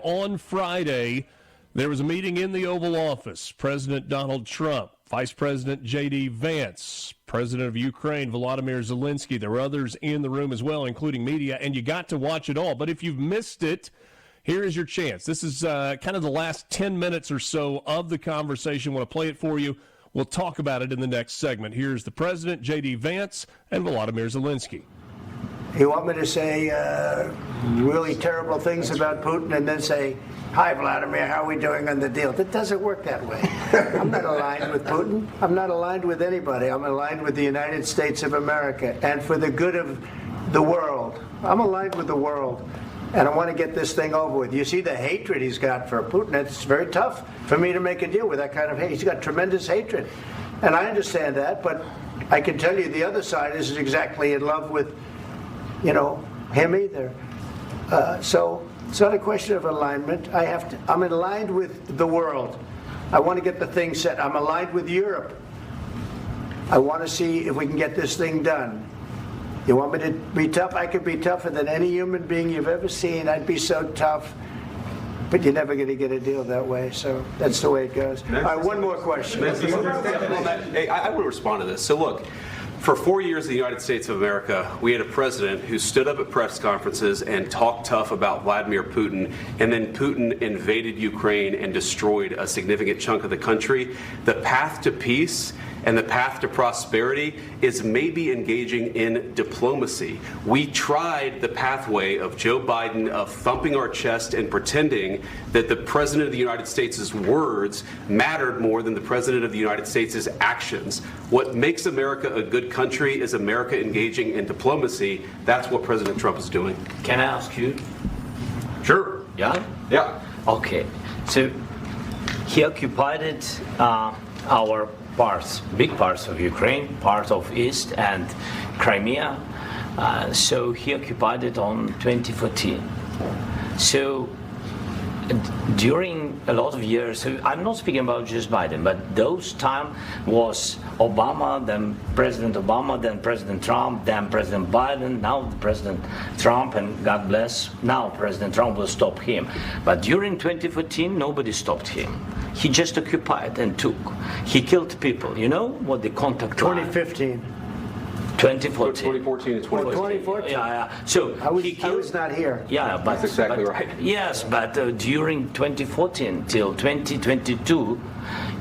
On Friday, there was a meeting in the Oval Office. President Donald Trump, Vice President JD Vance, President of Ukraine Volodymyr Zelensky. There were others in the room as well, including media, and you got to watch it all. But if you've missed it, here is your chance. This is kind of the last 10 minutes or so of the conversation. I want to play it for you. We'll talk about it in the next segment. Here's the President, JD Vance, and Volodymyr Zelensky. You want me to say really terrible things about Putin and then say, "Hi, Vladimir, how are we doing on the deal?" That doesn't work that way. I'm not aligned with Putin. I'm not aligned with anybody. I'm aligned with the United States of America and for the good of the world. I'm aligned with the world, and I want to get this thing over with. You see the hatred he's got for Putin. It's very tough for me to make a deal with that kind of hate. He's got tremendous hatred, and I understand that, but I can tell you the other side isn't exactly in love with him either. So it's not a question of alignment. I'm aligned with the world. I want to get the thing set. I'm aligned with Europe. I want to see if we can get this thing done. You want me to be tough? I could be tougher than any human being you've ever seen. I'd be so tough. But you're never going to get a deal that way, so that's the way it goes. All right, one more question. Hey, I want to respond to this. So look, for 4 years in the United States of America, we had a president who stood up at press conferences and talked tough about Vladimir Putin, and then Putin invaded Ukraine and destroyed a significant chunk of the country. The path to peace and the path to prosperity is maybe engaging in diplomacy. We tried the pathway of Joe Biden of thumping our chest and pretending that the President of the United States' words mattered more than the President of the United States' actions. What makes America a good country is America engaging in diplomacy. That's what President Trump is doing. Can I ask you? Sure. Yeah? Yeah. Okay. So he occupied our parts, big parts of Ukraine, part of East and Crimea. So he occupied it on 2014. So during a lot of years, so I'm not speaking about just Biden, but those time was Obama, then President Obama, then President Trump, then President Biden, now President Trump, and God bless, now President Trump will stop him. But during 2014, nobody stopped him. He just occupied and took. He killed people. You know what the contact 2015. 2014 and 2015. 2014. Yeah. So I was not here. Yeah, but that's exactly right. Yes, but during 2014 till 2022,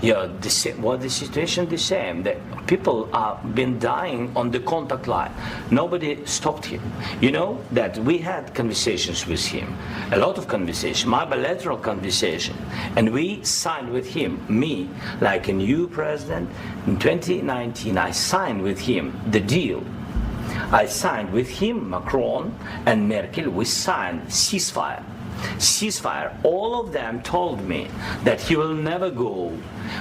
the situation the same. The people have been dying on the contact line. Nobody stopped him. You know that we had conversations with him, a lot of conversations, my bilateral conversation, and we signed with him. Me, like a new president, in 2019, I signed with him the deal. I signed with him, Macron and Merkel. We signed ceasefire. All of them told me that he will never go.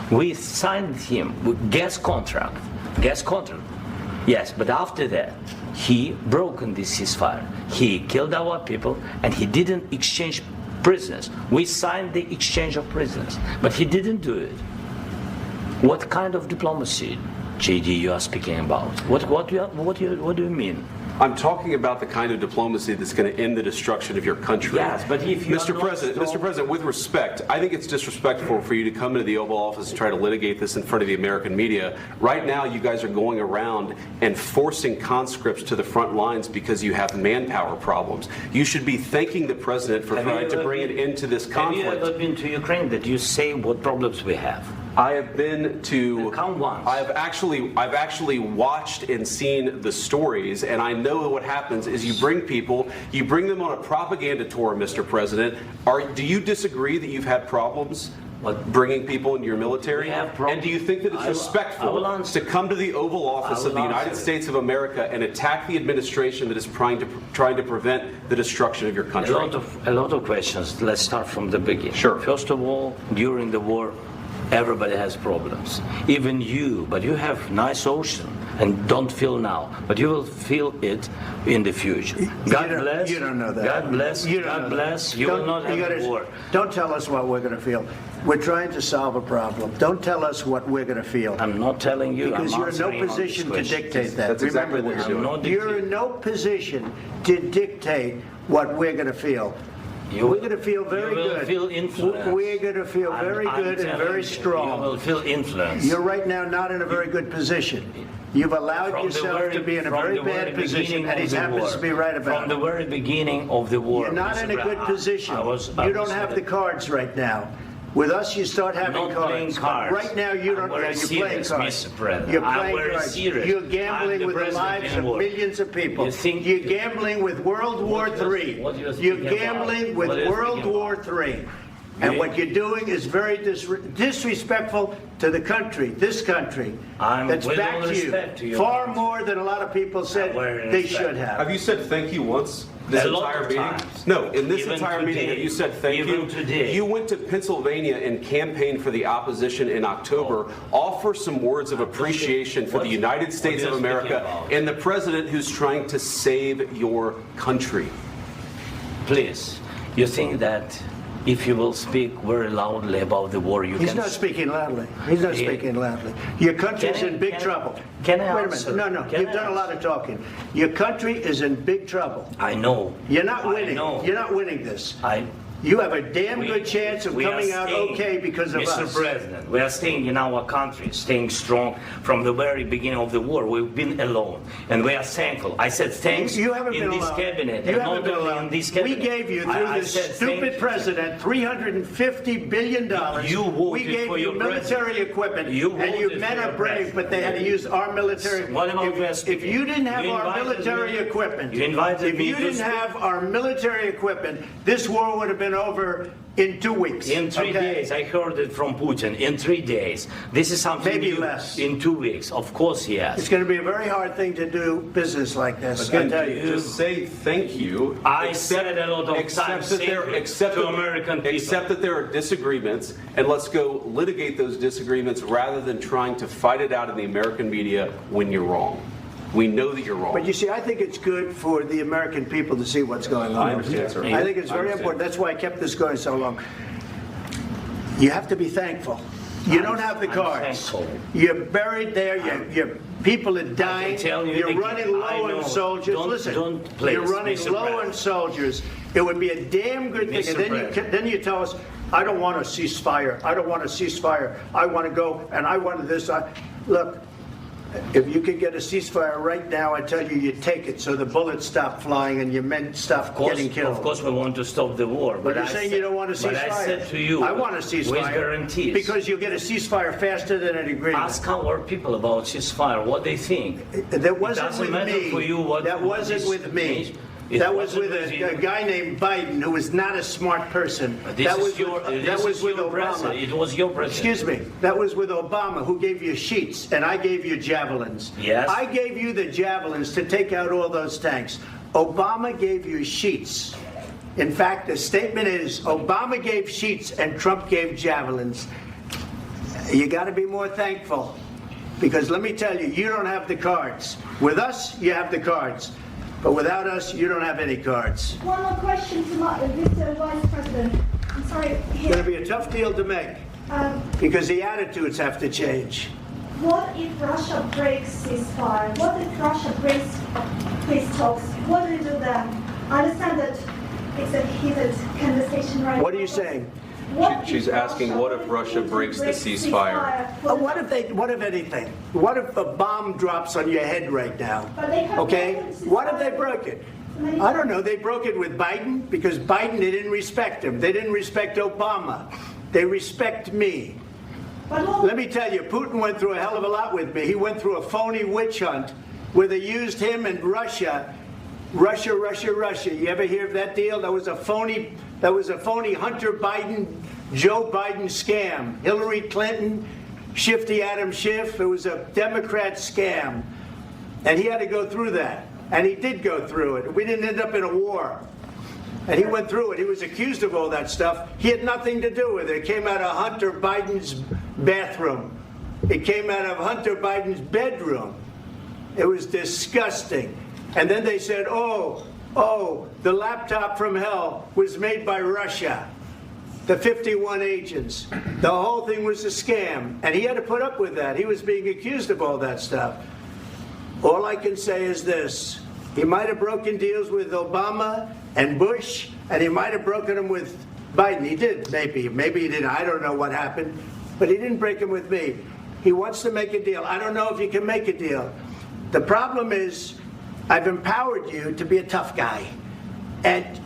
We signed him with gas contract. Yes, but after that, he broken this ceasefire. He killed our people, and he didn't exchange prisoners. We signed the exchange of prisoners, but he didn't do it. What kind of diplomacy, JD, you are speaking about? What do you mean? I'm talking about the kind of diplomacy that's going to end the destruction of your country. Yes, but if you Mr. President, with respect, I think it's disrespectful for you to come into the Oval Office and try to litigate this in front of the American media. Right now, you guys are going around and forcing conscripts to the front lines because you have manpower problems. You should be thanking the President for trying to bring it into this conflict. Have you ever been to Ukraine that you say what problems we have? I have been to. Count once. I've actually watched and seen the stories, and I know what happens is you bring them on a propaganda tour, Mr. President. Do you disagree that you've had problems bringing people into your military? And do you think that it's respectful to come to the Oval Office of the United States of America and attack the administration that is trying to prevent the destruction of your country? A lot of questions. Let's start from the beginning. Sure. First of all, during the war, everybody has problems, even you, but you have nice ocean and don't feel now, but you will feel it in the future. God bless. You don't know that. God bless. God bless. You will not have war. Don't tell us what we're going to feel. We're trying to solve a problem. Don't tell us what we're going to feel. I'm not telling you. Because you're in no position to dictate that. That's exactly what you're doing. You're in no position to dictate what we're going to feel. We're going to feel very you will good. Feel influence. We're going to feel very good and very strong. You will feel influence. You're right now not in a very good position. You've allowed yourself to be in a very bad position, and he happens to be right about it. From the very beginning of the war. You're not in a good position. You don't have the cards right now. With us, you start having cards. Right now, you don't. You're playing cards. You're playing cards. You're gambling with the lives of millions of people. You're gambling with World War III. You're gambling with World War III. And what you're doing is very disrespectful to the country, this country, that's backed you far more than a lot of people said they should have. Have you said thank you once? This entire meeting? No, in this entire meeting, have you said thank you? Today. You went to Pennsylvania and campaigned for the opposition in October. Offer some words of appreciation for the United States of America and the president who's trying to save your country. Please, you think that if you will speak very loudly about the war, He's not speaking loudly. He's not speaking loudly. Your country's in big trouble. Can I Wait a answer? minute. No. You've done a lot of talking. Your country is in big trouble. I know. You're not winning. I know. You're not winning this. You have a damn good chance of coming out okay because of us. Mr. President, we are staying in our country, staying strong from the very beginning of the war. We've been alone, and we are thankful. I said thanks you haven't in been this alone. cabinet, You and haven't not been only alone. in this cabinet. We gave you, through this stupid president, $350 billion. You voted we gave for you your military president. equipment, You and you voted men for are your brave, president. but they had to use our military. What about If you didn't have our military equipment, if you didn't have our military equipment, this war would have been over in 2 weeks. In 3 days, I heard it from Putin. In 3 days, this is something Maybe new. less. In 2 weeks, of course, yes. It's going to be a very hard thing to do business like this. Again, I tell you. just say thank you. I said a lot of times to American people. Accept that there are disagreements, and let's go litigate those disagreements rather than trying to fight it out in the American media when you're wrong. We know that you're wrong. But you see, I think it's good for the American people to see what's going on. I understand, sir. I think it's very important. That's why I kept this going so long. You have to be thankful. You don't have the cards. You're buried there. Your people are dying. You're running low on soldiers. Listen, you're running low on soldiers. It would be a damn good thing. And then you tell us, I don't want a ceasefire. I don't want a ceasefire. I want to go, and I want this. Look, if you could get a ceasefire right now, I tell you, you take it so the bullets stop flying and your men stop getting killed. Of course, we want to stop the war. But you're saying you don't want a ceasefire. But I said to you, I want a ceasefire. with guarantees. Because you'll get a ceasefire faster than an agreement. Ask our people about ceasefire, what they think. That wasn't with me. For you what that wasn't with me. That was with a guy named Biden, who was not a smart person. That was with Obama. It was your president. Excuse me. That was with Obama, who gave you sheets, and I gave you javelins. Yes. I gave you the javelins to take out all those tanks. Obama gave you sheets. In fact, the statement is Obama gave sheets and Trump gave javelins. You got to be more thankful, because let me tell you, you don't have the cards. With us, you have the cards. But without us, you don't have any cards. One more question to Mr. Vice President. I'm sorry. It's going to be a tough deal to make, because the attitudes have to change. What if Russia breaks ceasefire? What if Russia breaks peace talks? What do you do then? I understand that it's a heated conversation right now. What are you saying? She's asking, what if Russia breaks the ceasefire? What if anything? What if a bomb drops on your head right now? Okay? What if they broke it? I don't know. They broke it with Biden, because Biden, they didn't respect him. They didn't respect Obama. They respect me. Let me tell you, Putin went through a hell of a lot with me. He went through a phony witch hunt where they used him and Russia. Russia. You ever hear of that deal? That was a phony Hunter Biden, Joe Biden scam. Hillary Clinton, Shifty Adam Schiff. It was a Democrat scam. And he had to go through that. And he did go through it. We didn't end up in a war. And he went through it. He was accused of all that stuff. He had nothing to do with it. It came out of Hunter Biden's bathroom. It came out of Hunter Biden's bedroom. It was disgusting. And then they said, oh, the laptop from hell was made by Russia. The 51 agents. The whole thing was a scam. And he had to put up with that. He was being accused of all that stuff. All I can say is this. He might have broken deals with Obama and Bush and he might have broken them with Biden. He did, maybe. Maybe he didn't. I don't know what happened. But he didn't break them with me. He wants to make a deal. I don't know if you can make a deal. The problem is I've empowered you to be a tough guy. And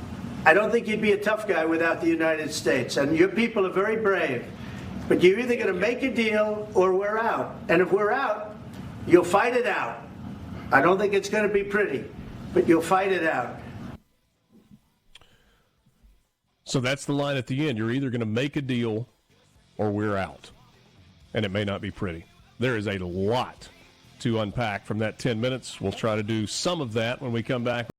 I don't think you'd be a tough guy without the United States. And your people are very brave. But you're either going to make a deal or we're out. And if we're out, you'll fight it out. I don't think it's going to be pretty, but you'll fight it out. So that's the line at the end. You're either going to make a deal or we're out. And it may not be pretty. There is a lot to unpack from that 10 minutes. We'll try to do some of that when we come back.